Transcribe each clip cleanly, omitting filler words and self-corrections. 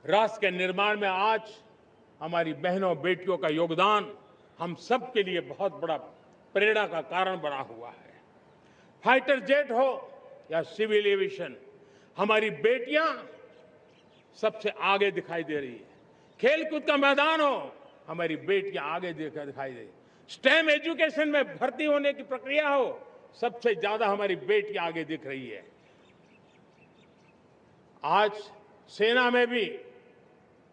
राष्ट्र के निर्माण में आज हमारी बहनों बेटियों का योगदान हम सब के लिए बहुत बड़ा प्रेरणा का कारण बना हुआ है। फाइटर जेट हो या सिविल एविएशन, हमारी बेटियां सबसे आगे दिखाई दे रही है। खेलकूद का मैदान हो, हमारी बेटियां आगे दिखाई दे रही है। स्टेम एजुकेशन में भर्ती होने की प्रक्रिया हो, सबसे ज्यादा हमारी बेटियां आगे दिख रही है। आज सेना में भी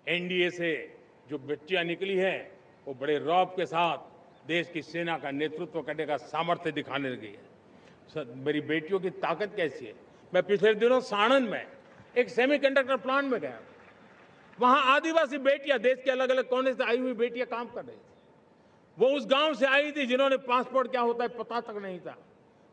एनडीए से जो बेटियां निकली हैं, वो बड़े रौब के साथ देश की सेना का नेतृत्व करने का सामर्थ्य दिखाने लगी है। मेरी बेटियों की ताकत कैसी है। मैं पिछले दिनों साणंद में एक सेमीकंडक्टर प्लांट में गया। वहां आदिवासी बेटियां, देश के अलग अलग कोने से आई हुई बेटियां काम कर रही थी। वो उस गांव से आई थी जिन्होंने पासपोर्ट क्या होता है पता तक नहीं था।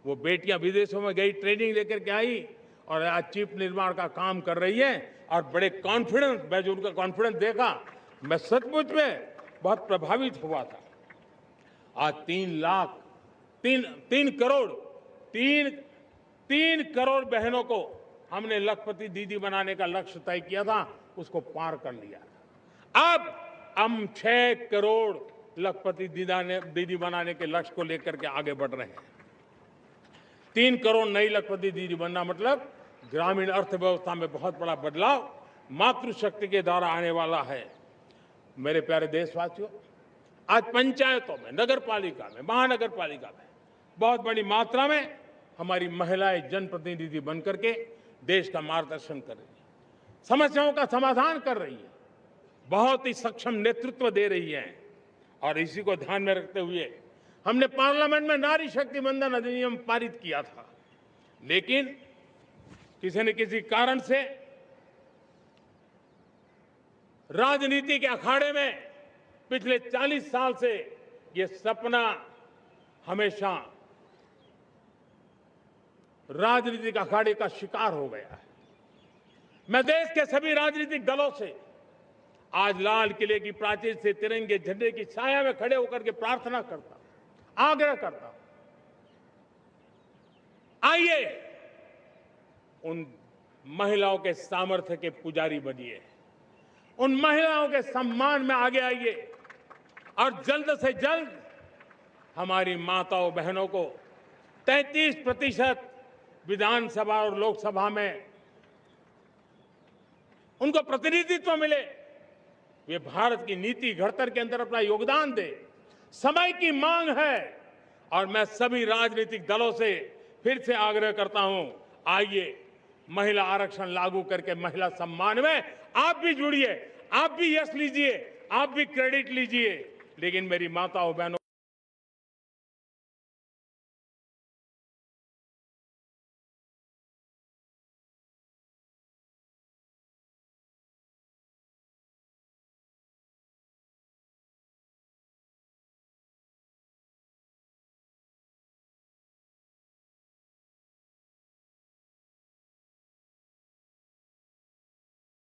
वो बेटियां विदेशों में गई, ट्रेनिंग लेकर के आई और आज चिप निर्माण का काम कर रही है और बड़े कॉन्फिडेंस, मैं जो उनका कॉन्फिडेंस देखा, मैं सचमुच में बहुत प्रभावित हुआ था। आज 3 करोड़ बहनों को हमने लखपति दीदी बनाने का लक्ष्य तय किया था, उसको पार कर लिया। अब हम 6 करोड़ लखपति दीदी बनाने के लक्ष्य को लेकर के आगे बढ़ रहे हैं। 3 करोड़ नई लखपति दीदी बनना मतलब ग्रामीण अर्थव्यवस्था में बहुत बड़ा बदलाव मातृशक्ति के द्वारा आने वाला है। मेरे प्यारे देशवासियों, आज पंचायतों में, नगर पालिका में, महानगर पालिका में बहुत बड़ी मात्रा में हमारी महिलाएं जनप्रतिनिधि बनकर के देश का मार्गदर्शन कर रही है, समस्याओं का समाधान कर रही है, बहुत ही सक्षम नेतृत्व दे रही है। और इसी को ध्यान में रखते हुए हमने पार्लियामेंट में नारी शक्ति वंदन अधिनियम पारित किया था। लेकिन किसी न किसी कारण से राजनीति के अखाड़े में पिछले 40 साल से ये सपना हमेशा राजनीतिक अखाड़े का शिकार हो गया है। मैं देश के सभी राजनीतिक दलों से आज लाल किले की प्राचीर से तिरंगे झंडे की छाया में खड़े होकर के प्रार्थना करता हूं, आग्रह करता हूं, आइए उन महिलाओं के सामर्थ्य के पुजारी बनिए, उन महिलाओं के सम्मान में आगे आइए और जल्द से जल्द हमारी माताओं बहनों को 33% विधानसभा और लोकसभा में उनको प्रतिनिधित्व मिले। वे भारत की नीति घड़तर के अंदर अपना योगदान दे। समय की मांग है और मैं सभी राजनीतिक दलों से फिर से आग्रह करता हूं, आइए महिला आरक्षण लागू करके महिला सम्मान में आप भी जुड़िए, आप भी यश लीजिए, आप भी क्रेडिट लीजिए। लेकिन मेरी माताओं बहनों